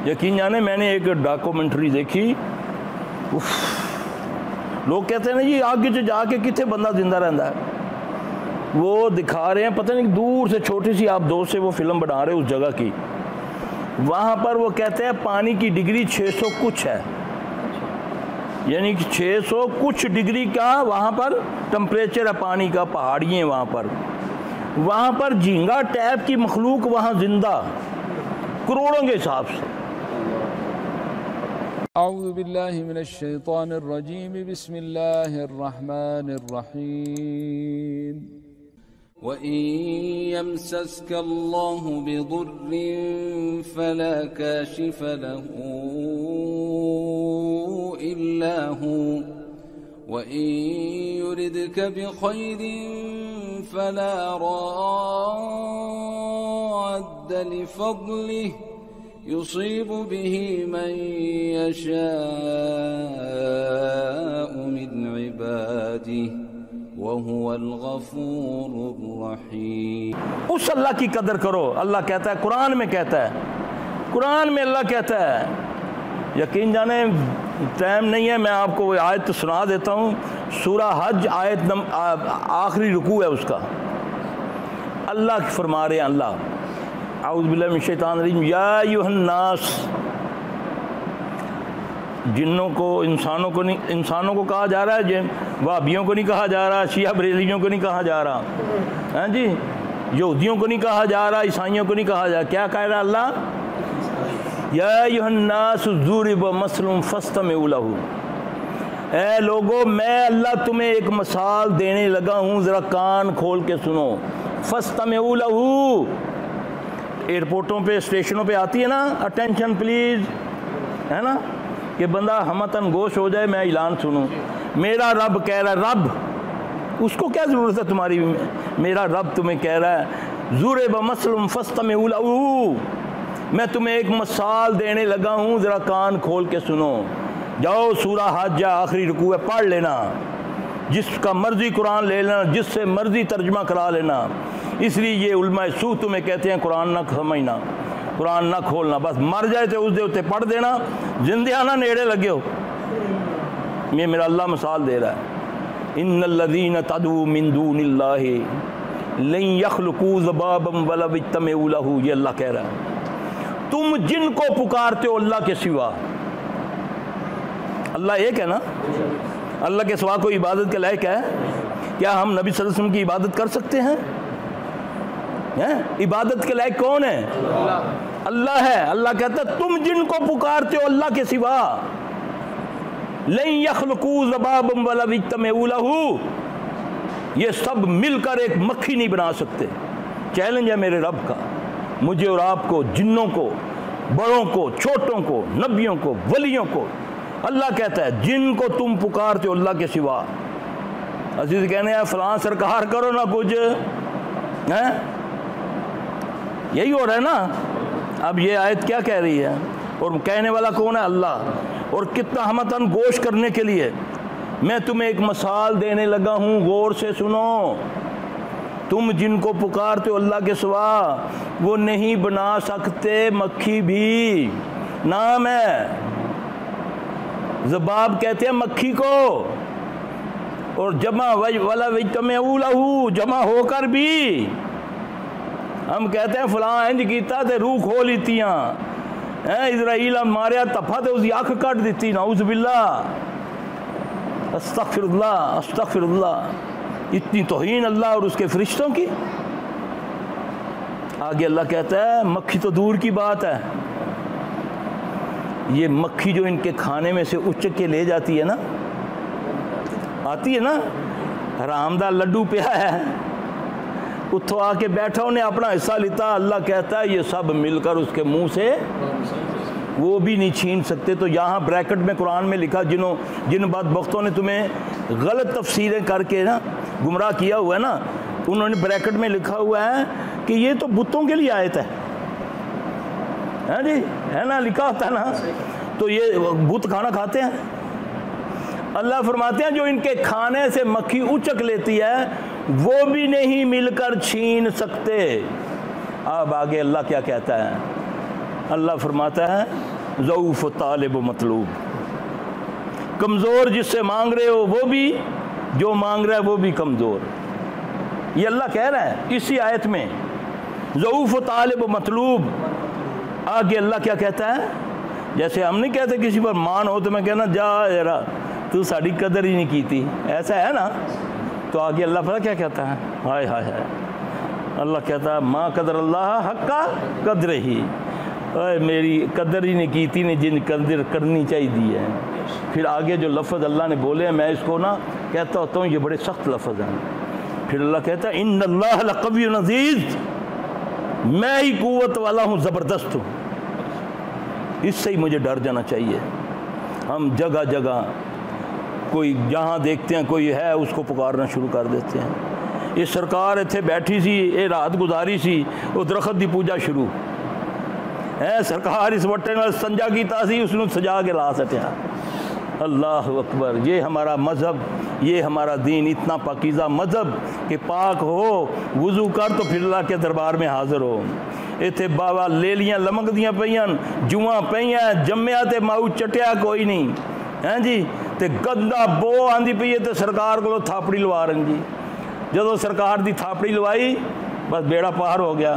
यकीन जाने मैंने एक डॉक्यूमेंट्री देखी, लोग कहते हैं ना जी आगे से जाके कितने बंदा जिंदा रहता है, वो दिखा रहे हैं पता नहीं दूर से छोटी सी आप दोस्त से वो फिल्म बना रहे हैं उस जगह की, वहाँ पर वो कहते हैं पानी की डिग्री 600 कुछ है, यानी कि 600 कुछ डिग्री का वहाँ पर टेम्परेचर है पानी का, पहाड़ी है वहाँ पर झींगा टैप की मखलूक वहाँ जिंदा करोड़ों के हिसाब से। अऊज़ु बिल्लाहि मिनश शैतानिर रजीम, बिस्मिल्लाहिर रहमानिर रहीम। व इन यमसस्कल्लाहु बिदुर्रिन फला काशिफ लहू इल्ला हू व इन युरिदक बिखैरिन फला राद्द लिफज़लिहि युसीब बिही मन यशाअ मिन इबादिही वहुवल गफूरुर रहीम। उस अल्लाह की कदर करो। अल्लाह कहता है, कुरान में कहता है, कुरान में अल्लाह कहता है, यकीन जाने टाइम नहीं है, मैं आपको वो आयत तो सुना देता हूँ। सूरा हज आयत आखिरी रुकू है उसका, अल्लाह फरमा रहे हैं, अल्लाह आऊज़ु बिल्लाहि मिनश शैतानिर रजीम, या अय्युहन्नास, जिन्नों को इंसानों को नहीं, इंसानों को कहा जा रहा है, वहाबियों को नहीं कहा जा रहा, शिया बरेलियों को नहीं कहा जा रहा, हैं जी, यहूदियों को नहीं कहा जा रहा, ईसाइयों को नहीं कहा जा रहा, क्या कह रहा है अल्लाह, या अय्युहन्नास ज़ुरिब मसलुन फस्तमिऊ लहू, ऐ लोगो मैं अल्लाह तुम्हें एक मिसाल देने लगा हूँ, ज़रा कान खोल के सुनो। फस्तमिऊ लहू एयरपोर्टों पे स्टेशनों पे आती है ना, अटेंशन प्लीज़, है ना, कि बंदा हमतन गोश हो जाए, मैं ऐलान सुनूं। मेरा रब कह रहा है, रब उसको क्या ज़रूरत है तुम्हारी, मेरा रब तुम्हें कह रहा है, ज़ुरिब मसलुन फस्तमिऊ लहू, मैं तुम्हें एक मिसाल देने लगा हूँ, ज़रा कान खोल के सुनो। जाओ सूरा हज आखिरी रुकू है, पढ़ लेना, जिसका मर्जी कुरान ले लेना, जिससे मर्जी तर्जमा करा लेना। इसलिए ये उलमा सू तुम्हें कहते हैं कुरान ना समझना, कुरान ना खोलना, बस मर जाए तो उस दे उत्ते पढ़ देना, जिंदे ना नेड़े लगे हो। ये मेरा अल्लाह मिसाल दे रहा है, इन्नल्लज़ीना तदऊ मिन दूनिल्लाहि लन यख्लुकू ज़बाबन वलव इज्तमऊ लहू, ये अल्लाह कह रहा है, तुम जिनको पुकारते हो अल्लाह के सिवा, अल्लाह एक है ना, अल्लाह के सिवा कोई इबादत के लायक है? क्या हम नबी सल्लल्लाहु अलैहि वसल्लम की इबादत कर सकते हैं? इबादत के लायक कौन है? अल्लाह है। अल्लाह कहता है तुम जिनको पुकारते हो अल्लाह के सिवा, लन यख्लुकू ज़बाबन वलव इज्तमऊ लहू, ये सब मिलकर एक मक्खी नहीं बना सकते। चैलेंज है मेरे रब का, मुझे और आपको, जिन्नों को, बड़ों को, छोटों को, नबियों को, वलियों को। अल्लाह कहता है जिनको तुम पुकारते हो अल्लाह के सिवा, अजीज कहने हैं फलां सरकार करो ना कुछ, हैं, यही हो रहा है ना। अब ये आयत क्या कह रही है, और कहने वाला कौन है? अल्लाह। और कितना हमतन गोश करने के लिए, मैं तुम्हें एक मिसाल देने लगा हूँ, गौर से सुनो। तुम जिनको पुकारते हो अल्लाह के सिवा, वो नहीं बना सकते मक्खी भी, नाम है ज़बाब कहते हैं मक्खी को, और जमा वलव इज्तमऊ लहू, जमा होकर भी हम कहते हैं फलां इंज कीता ते रूह खो लीतियां, इजराइल मारिया तफा ते उसकी अख कट दी, नाउज़ बिल्लाह, अस्तग़फिरुल्लाह अस्तग़फिरुल्लाह। इतनी तौहीन अल्लाह और उसके फरिश्तों की। आगे अल्लाह कहता है मक्खी तो दूर की बात है, ये मक्खी जो इनके खाने में से उचक के ले जाती है ना, आती है ना, हरामदा लड्डू पिया है, उठो आके बैठा, उन्हें अपना हिस्सा लिता, अल्लाह कहता है ये सब मिलकर उसके मुंह से वो भी नहीं छीन सकते। तो यहाँ ब्रैकेट में कुरान में लिखा, जिन बदबख्तों ने तुम्हें गलत तफसीरें करके ना गुमराह किया हुआ है ना, उन्होंने ब्रैकेट में लिखा हुआ है कि ये तो बुतों के लिए आयत है जी, है ना, लिखा होता है ना, तो ये बुत खाना खाते हैं। अल्लाह फरमाते हैं जो इनके खाने से मक्खी उचक लेती है, वो भी नहीं मिलकर छीन सकते। अब आगे अल्लाह क्या कहता है? अल्लाह फरमाता है ज़ऊफ़ तालिब मतलूब। कमज़ोर जिससे मांग रहे हो वो भी, जो मांग रहा है वो भी कमज़ोर। ये अल्लाह कह रहा है इसी आयत में, ज़ऊफ़ तालिब मतलूब। आगे अल्लाह क्या कहता है, जैसे हम नहीं कहते किसी पर मान हो तो मैं कहना जा जरा तू साड़ी कदर ही नहीं की थी, ऐसा है ना। तो आगे अल्लाह पता क्या कहता है, हाय हाय हाय, अल्लाह कहता है माँ कदर अल्लाह हक्का कदर ही, मेरी कदर ही नहीं की थी ने जिन कदर करनी चाहिए है। फिर आगे जो लफ्ज़ अल्लाह ने बोले हैं मैं इसको ना कहता होता हूँ ये बड़े सख्त लफ्ज़ हैं। फिर अल्लाह कहता है इन्नल्लाह लक़वियुन अज़ीज़, मैं ही क़ुव्वत वाला हूँ, ज़बरदस्त हूँ। इससे ही मुझे डर जाना चाहिए। हम जगह जगह कोई जहाँ देखते हैं कोई है उसको पुकारना शुरू कर देते हैं। ये सरकार इत्थे बैठी सी, ये रात गुजारी सी, वो दरख्त की पूजा शुरू है। सरकार इस वट्टे नाल संजा कीता सी, उसनूं सजा के ला सटिया। अल्लाह अकबर। ये हमारा मज़हब, ये हमारा दीन इतना पाकीज़ा मज़हब कि पाक हो, वज़ू कर तो फिर अल्लाह के दरबार में हाज़िर हो। इत्थे बाबा लेलियां लमकदियां पईयां, जुआं पईयां, जम्मिया ते माऊ चटिया कोई नहीं हैं जी, ते गंदा बो आंदी पई है ते सरकार को थापड़ी लवा रही जी। जदों सरकार की थापड़ी लवाई बस बेड़ा पार हो गया।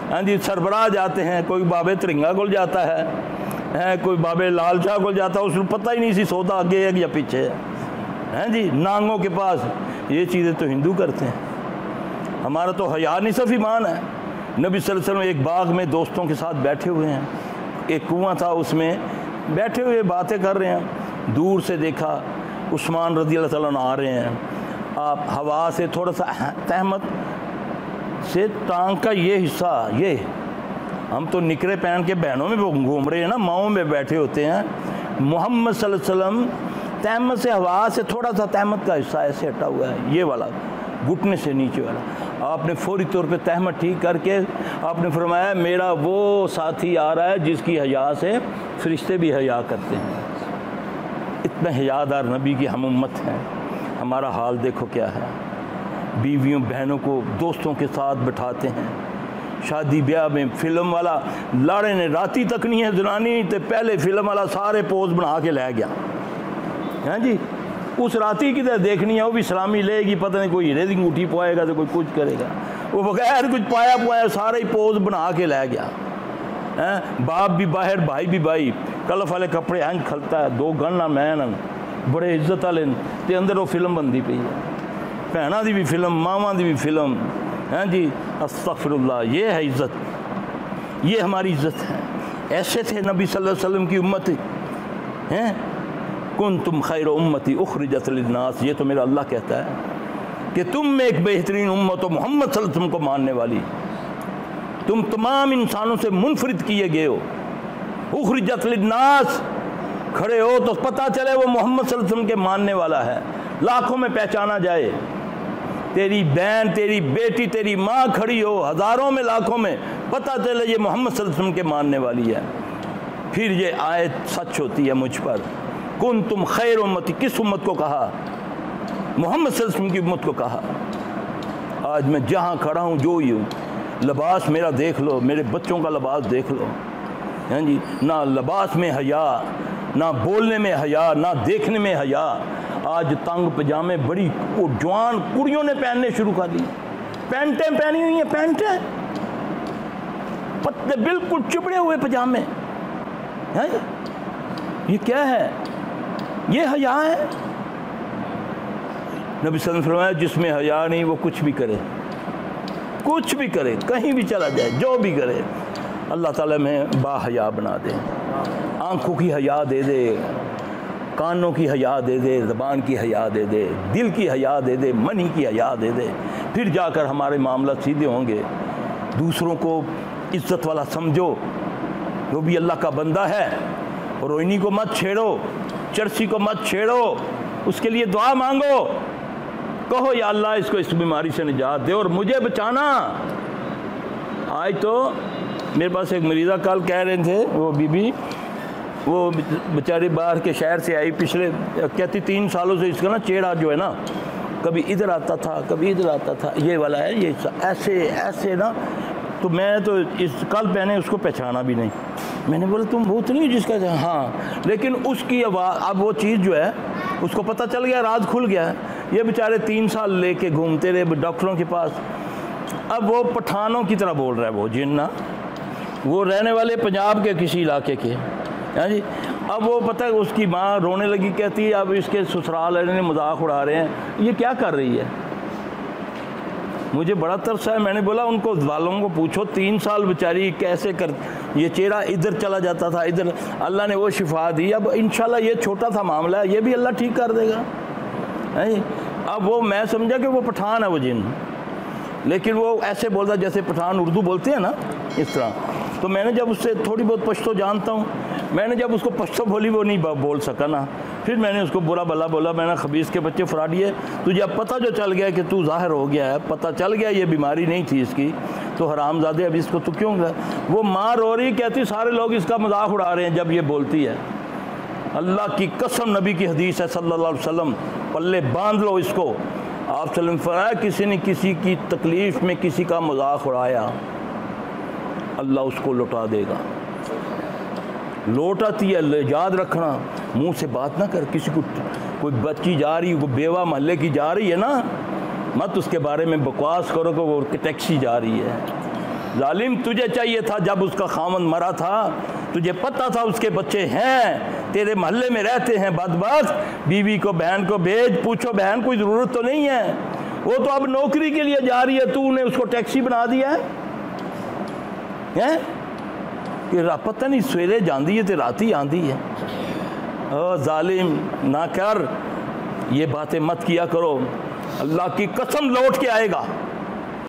हाँ जी, सरबराह जाते हैं, कोई बाबे तरिंगा को जाता है, कोई बाबे लाल शाह को जाता है, उसको पता ही नहीं सी सौदा आगे है या पीछे है। हैं जी, नांगों के पास ये चीज़ें तो हिंदू करते हैं। हमारा तो हया निसफ़ ईमान है। नबी सल्लल्लाहु अलैहि वसल्लम एक बाग में दोस्तों के साथ बैठे हुए हैं, एक कुआं था, उसमें बैठे हुए बातें कर रहे हैं। दूर से देखा उस्मान रज़ी अल्लाह ताला अन्हु आ रहे हैं। आप हवा से थोड़ा सा तहमत से टांग का ये हिस्सा, ये हम तो निकरे पहन के बहनों में घूम रहे हैं ना, माओं में बैठे होते हैं। मोहम्मद सल्लल्लाहु अलैहि वसल्लम तहमत से, हवा से थोड़ा सा तहमत का हिस्सा ऐसे हटा हुआ है, ये वाला घुटने से नीचे वाला। आपने फौरी तौर पे तहमत ठीक करके आपने फरमाया मेरा वो साथी आ रहा है जिसकी हया से फरिश्ते भी हया करते हैं। इतने हयादार नबी की हम उम्मत हैं। हमारा हाल देखो क्या है। बीवियों बहनों को दोस्तों के साथ बिठाते हैं, शादी ब्याह में फिल्म वाला लाड़े ने राती तक नहीं है जनानी, तो पहले फिल्म वाला सारे पोज बना के ले गया। हैं जी, उस राती की तरह देखनी है, वो भी सलामी लेगी, पता नहीं कोई हीरे की अंगूठी पाएगा तो कोई कुछ करेगा, वो बगैर कुछ पाया पुआया सारे ही पोज बना के ले गया। हैं, बाप भी बाहर, भाई भी भाई, कलफ वाले कपड़े इंज खलता है, दो गन मैन बड़े इज्जत वाले, ते अंदर वो फिल्म बनती पई है, भैनों की भी फिल्म, मावां की भी फिल्म। हैं जी, अस्तगफिरुल्लाह। ये है इज़्ज़त, ये हमारी इज़्ज़त है। ऐसे थे नबी सल्लल्लाहु अलैहि वसल्लम की उम्मत हैं। कुंतुम खैर उम्मती उखरिजत लिन्नास, ये तो मेरा अल्लाह कहता है कि तुम एक बेहतरीन उम्मत हो, मोहम्मद सल्लल्लाहु अलैहि वसल्लम को मानने वाली। तुम तमाम इंसानों से मुनफरिद किए गए हो। उखरिजत लिन्नास, खड़े हो तो पता चले वो मोहम्मद सल्लल्लाहु अलैहि वसल्लम के मानने वाला है, लाखों में पहचाना जाए। तेरी बहन, तेरी बेटी, तेरी माँ खड़ी हो, हज़ारों में लाखों में पता चले ये मोहम्मद सल्लल्लाहु अलैहि वसल्लम के मानने वाली है। फिर ये आयत सच होती है मुझ पर। कुन तुम खैर उम्मती, किस उम्मत को कहा? मोहम्मद सल्लल्लाहु अलैहि वसल्लम की उम्मत को कहा। आज मैं जहाँ खड़ा हूँ, जो ही हूँ, लिबास मेरा देख लो, मेरे बच्चों का लिबास देख लो। हैं जी, ना लिबास में हया, ना बोलने में हया, ना देखने में हया। आज तंग पजामे बड़ी जवान कुड़ियों ने पहनने शुरू कर दी, पैंटें पहनी हुई हैं, पैंटें पतले बिल्कुल चिपड़े हुए पजामे हैं। ये क्या है? ये हया है? नबी सल्लल्लाहु अलैहि वसल्लम फरमाया जिसमें हया नहीं वो कुछ भी करे, कुछ भी करे, कहीं भी चला जाए, जो भी करे, अल्लाह ताला में बाहया बना दे। आंखों की हया दे दे, कानों की हया दे दे, ज़बान की हया दे दे, दिल की हया दे दे, मन ही की हया दे दे। फिर जाकर हमारे मामला सीधे होंगे। दूसरों को इज्जत वाला समझो, वो भी अल्लाह का बंदा है। रोहिणी को मत छेड़ो, चरसी को मत छेड़ो, उसके लिए दुआ मांगो, कहो या अल्लाह इसको इस बीमारी से निजात दे और मुझे बचाना। आज तो मेरे पास एक मरीज़ा कल कह रहे थे, वो बीबी, वो बेचारी बाहर के शहर से आई, पिछले कहती 3 सालों से इसका ना चेहरा जो है ना, कभी इधर आता था, कभी इधर आता था, ये वाला है, ये ऐसे ऐसे ना। तो मैं तो इस कल पहने उसको पहचाना भी नहीं। मैंने बोला तुम भूत नहीं हो जिसका? हाँ, लेकिन उसकी आवाज़, अब वो चीज़ जो है उसको पता चल गया, राज खुल गया। ये बेचारे 3 साल लेके घूमते रहे डॉक्टरों के पास। अब वो पठानों की तरह बोल रहा है वो जिन ना, वो रहने वाले पंजाब के किसी इलाके के, हाँ जी। अब वो पता है उसकी माँ रोने लगी, कहती है अब इसके ससुराल वाले मजाक उड़ा रहे हैं, ये क्या कर रही है। मुझे बड़ा तरस है। मैंने बोला उनको वालों को पूछो, 3 साल बेचारी कैसे कर, ये चेहरा इधर चला जाता था, इधर अल्लाह ने वो शिफा दी। अब इंशाल्लाह ये छोटा सा मामला है, ये भी अल्लाह ठीक कर देगा, है। अब वो मैं समझा कि वो पठान है वो जिन, लेकिन वो ऐसे बोलता जैसे पठान उर्दू बोलते हैं ना, इस तरह। तो मैंने जब उससे थोड़ी बहुत पश्तो जानता हूँ, मैंने जब उसको पश्तो बोली, वो नहीं बोल सका ना, फिर मैंने उसको बुरा भला बोला। मैंने खबीस के बच्चे फ्राडी है, तुझे अब पता जो चल गया कि तू ज़ाहिर हो गया है, पता चल गया ये बीमारी नहीं थी इसकी, तो हरामजादे अब इसको तू क्यों गया। वो माँ रो रही, कहती सारे लोग इसका मजाक उड़ा रहे हैं जब ये बोलती है। अल्लाह की कसम, नबी की हदीस है सल्लल्लाहु अलैहि वसल्लम, पल्ले बांध लो इसको। आप सल्लम फरमाया किसी ने किसी की तकलीफ़ में किसी का मजाक उड़ाया, अल्लाह उसको लौटा देगा। लौटाती है, याद रखना, मुंह से बात ना कर। किसी को कोई बच्ची जा रही, कोई बेवा महल्ले की जा रही है ना, मत उसके बारे में बकवास करो कि वो टैक्सी जा रही है। जालिम, तुझे चाहिए था जब उसका खामन मरा था, तुझे पता था उसके बच्चे हैं, तेरे महल्ले में रहते हैं बदबख्त, बीवी को बहन को भेज, पूछो बहन कोई ज़रूरत तो नहीं है, वो तो अब नौकरी के लिए जा रही है, तूने उसको टैक्सी बना दिया है कि पता नहीं सवेरे जाती है तो रात ही आती है। ओ जालिम, ना कर, ये बातें मत किया करो, अल्लाह की कसम लौट के आएगा।